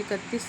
31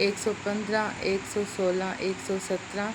115, 116, 117,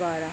12।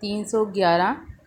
311,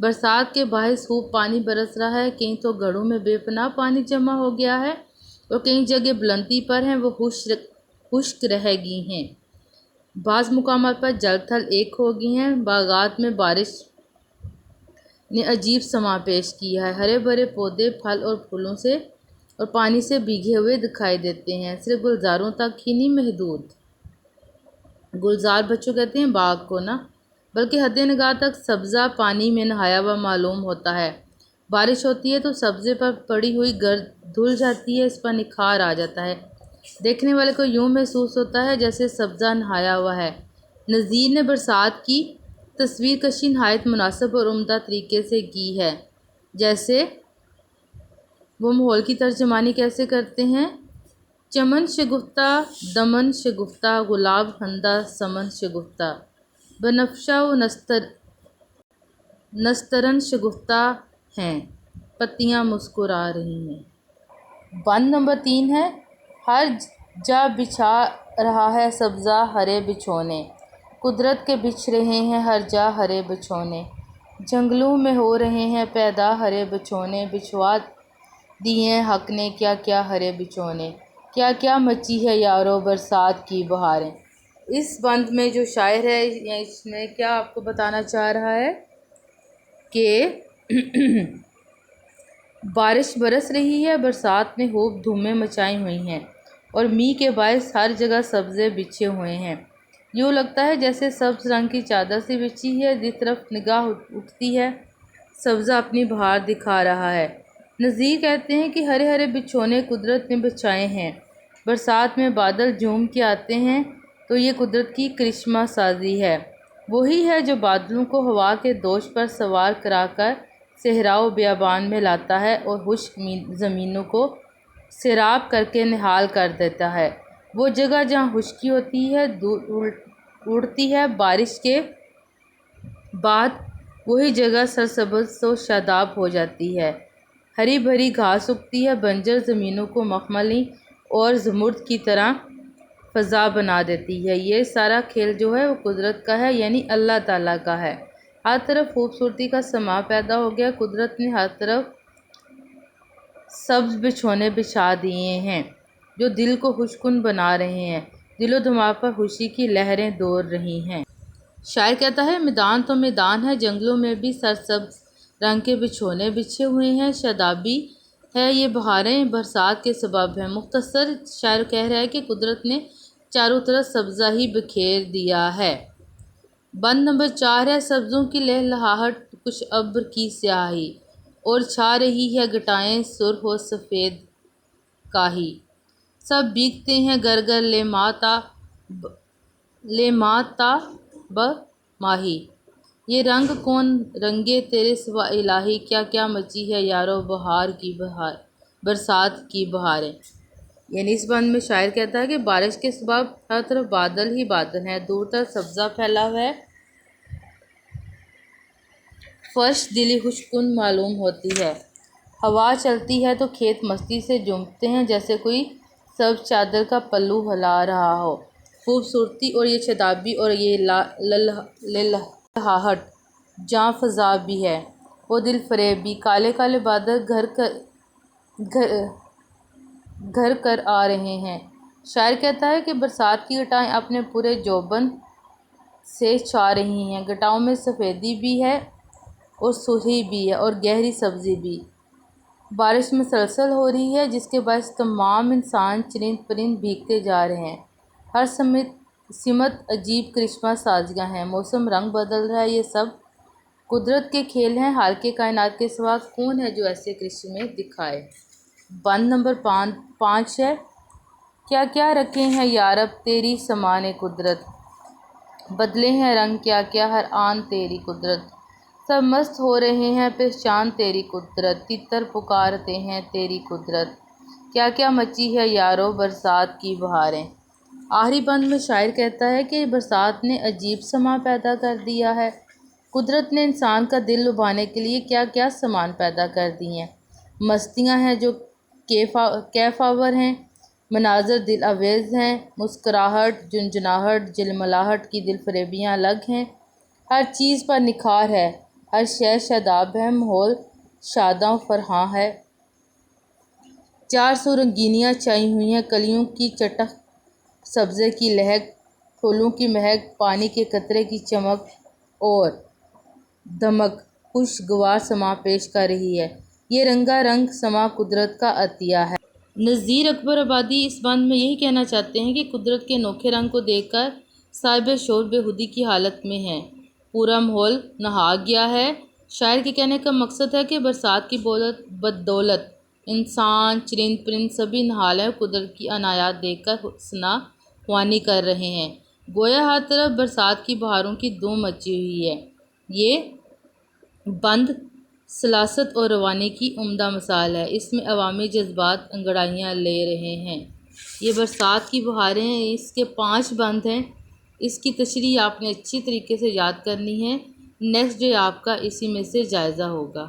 برسات کے باعث خوب پانی برس رہا ہے، کہیں تو گھروں میں بے پناہ پانی جمع ہو گیا ہے اور کئی جگہ بلندی پر ہیں وہ خشک رہ گئی ہیں۔ بعض مقامات پر جل تھل ایک ہو گئی ہیں۔ باغات میں بارش نے عجیب سما پیش کیا ہے، ہرے بھرے پودے پھل اور پھولوں سے اور پانی سے بھیگے ہوئے دکھائی دیتے ہیں، صرف گلزاروں تک ہی نہیں محدود۔ گلزار بچوں کہتے ہیں باغ کو نا، بلکہ حد نگاہ تک سبزہ پانی میں نہایا ہوا معلوم ہوتا ہے۔ بارش ہوتی ہے تو سبزے پر پڑی ہوئی گرد دھل جاتی ہے، اس پر نکھار آ جاتا ہے، دیکھنے والے کو یوں محسوس ہوتا ہے جیسے سبزہ نہایا ہوا ہے۔ نظیر نے برسات کی تصویر کشی نہایت مناسب اور عمدہ طریقے سے کی ہے، جیسے وہ ماحول کی ترجمانی کیسے کرتے ہیں: چمن شگفتہ دمن شگفتہ گلاب خندہ سمن شگفتہ بنفشہ و نسترن شگفتہ ہیں، پتیاں مسکرا رہی ہیں۔ بند نمبر 3 ہے: ہر جا بچھا رہا ہے سبزہ ہرے بچھونے، قدرت کے بچھ رہے ہیں ہر جا ہرے بچھونے، جنگلوں میں ہو رہے ہیں پیدا ہرے بچھونے، بچھوا دیے حق نے کیا کیا ہرے بچھونے، کیا کیا مچی ہے یارو برسات کی بہاریں۔ اس بند میں جو شاعر ہے اس میں کیا آپ کو بتانا چاہ رہا ہے کہ بارش برس رہی ہے، برسات نے خوب دھومیں مچائی ہوئی ہیں اور میںہ کے باعث ہر جگہ سبزے بچھے ہوئے ہیں، یوں لگتا ہے جیسے سبز رنگ کی چادر سی بچھی ہے، جس طرف نگاہ اٹھتی ہے سبزہ اپنی بہار دکھا رہا ہے۔ نظیر کہتے ہیں کہ ہرے ہرے بچھونے قدرت نے بچھائے ہیں، برسات میں بادل جھوم کے آتے ہیں تو یہ قدرت کی کرشمہ سازی ہے، وہی ہے جو بادلوں کو ہوا کے دوش پر سوار کرا کر صحرا و بیابان میں لاتا ہے اور خشک زمینوں کو سیراب کر کے نہال کر دیتا ہے۔ وہ جگہ جہاں خشکی ہوتی ہے اڑتی ہے بارش کے بعد، وہی جگہ سرسبز و شاداب ہو جاتی ہے، ہری بھری گھاس اگتی ہے، بنجر زمینوں کو مخملی اور زمرد کی طرح فضا بنا دیتی ہے۔ یہ سارا کھیل جو ہے وہ قدرت کا ہے، یعنی اللہ تعالیٰ کا ہے۔ ہر طرف خوبصورتی کا سماں پیدا ہو گیا، قدرت نے ہر طرف سبز بچھونے بچھا دیے ہیں جو دل کو خوش کن بنا رہے ہیں، دل و دماغ پر خوشی کی لہریں دوڑ رہی ہیں۔ شاعر کہتا ہے: میدان تو میدان ہے، جنگلوں میں بھی سرسبز رنگ کے بچھونے بچھے ہوئے ہیں، شادابی ہے یہ بہاریں برسات کے سبب ہیں۔ مختصر شاعر کہہ رہا ہے کہ قدرت نے چاروں طرف سبزہ ہی بکھیر دیا ہے۔ بند نمبر 4 ہے: سبزوں کی لہلہاہٹ کچھ ابر کی سیاہی اور چھا رہی ہے گھٹائیں سرخ و سفید کاہی، سب بھیگتے ہیں گر گر لے ماں تاب ماہی، یہ رنگ کون رنگے تیرے سوا الہی، کیا کیا مچی ہے یارو برسات کی بہاریں۔ یعنی اس بند میں شاعر کہتا ہے کہ بارش کے سبب ہر طرف بادل ہی بادل ہیں، دور تک سبزہ پھیلا ہوا ہے، فرش دلی خوش کن معلوم ہوتی ہے، ہوا چلتی ہے تو کھیت مستی سے جھومتے ہیں جیسے کوئی سبز چادر کا پلو ہلا رہا ہو۔ خوبصورتی اور یہ شادابی اور یہ لہلہاہٹ جاں فزا بھی ہے، وہ دل فریب بھی۔ کالے کالے بادل گھر کر آ رہے ہیں۔ شاعر کہتا ہے کہ برسات کی گھٹائیں اپنے پورے جوبن سے چھا رہی ہیں، گھٹاؤں میں سفیدی بھی ہے اور سرخی بھی ہے اور گہری سبزی بھی۔ بارش مسلسل ہو رہی ہے جس کے باعث تمام انسان چرند پرند بھیگتے جا رہے ہیں، ہر سمت عجیب کرشمہ سازیاں ہیں، موسم رنگ بدل رہا ہے، یہ سب قدرت کے کھیل ہیں، خالق کائنات کے سوا کون ہے جو ایسے کرشمے دکھائے۔ بند نمبر 5 ہے: کیا کیا رکھے ہیں یارب تیری سامان قدرت، بدلے ہیں رنگ کیا کیا ہر آن تیری قدرت، سب مست ہو رہے ہیں پہچان تیری قدرت، تتر پکارتے ہیں تیری قدرت، کیا کیا مچی ہے یارو برسات کی بہاریں۔ آخری بند میں شاعر کہتا ہے کہ برسات نے عجیب سماں پیدا کر دیا ہے، قدرت نے انسان کا دل لبھانے کے لیے کیا کیا سامان پیدا کر دی ہیں، مستیاں ہیں جو کیف آور ہیں، مناظر دل آویز ہیں، مسکراہٹ، جھنجھناہٹ، جلملاہٹ کی دل فریبیاں الگ ہیں، ہر چیز پر نکھار ہے، ہر شے شاداب ہے، ماحول شاداں فرحاں ہے۔ 400 رنگینیاں چھائی ہوئی ہیں، کلیوں کی چٹخ، سبزے کی لہک، پھولوں کی مہک، پانی کے قطرے کی چمک اور دمک خوشگوار سما پیش کر رہی ہے۔ یہ رنگا رنگ سما قدرت کا عطیہ ہے۔ نذیر اکبر آبادی اس بند میں یہی کہنا چاہتے ہیں کہ قدرت کے انوکھے رنگ کو دیکھ کر صاحب شعور بے خودی کی حالت میں ہیں، پورا ماحول نہا گیا ہے۔ شاعر کے کہنے کا مقصد ہے کہ برسات کی بدولت انسان، چرند پرند سبھی نہالے قدرت کی عنایات دیکھ کر حسنا خوانی کر رہے ہیں۔ گویا ہر طرف برسات کی بہاروں کی دھوم مچی ہوئی ہے۔ یہ بند سلاست اور روانی کی عمدہ مثال ہے۔ اس میں عوامی جذبات انگڑائیاں لے رہے ہیں۔ یہ برسات کی بہاریں ہیں، اس کے 5 بند ہیں۔ اس کی تشریح آپ نے اچھی طریقے سے یاد کرنی ہے۔ نیکسٹ ڈے آپ کا اسی میں سے جائزہ ہوگا۔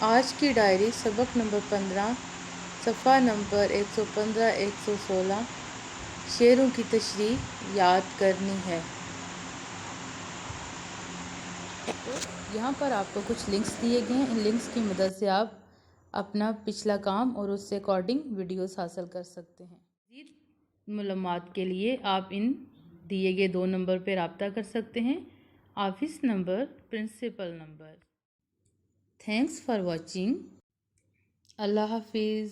آج کی ڈائری سبق نمبر 15 صفحہ نمبر 115 116 شعروں کی تشریح یاد کرنی ہے۔ یہاں پر آپ کو کچھ لنکس دیے گئے ہیں، ان لنکس کی مدد سے آپ اپنا پچھلا کام اور اس سے اکارڈنگ ویڈیوز حاصل کر سکتے ہیں۔ مزید معلومات کے لیے آپ ان دیے گئے 2 نمبر پہ رابطہ کر سکتے ہیں، office number, principal number. Thanks for watching. اللہ حافظ۔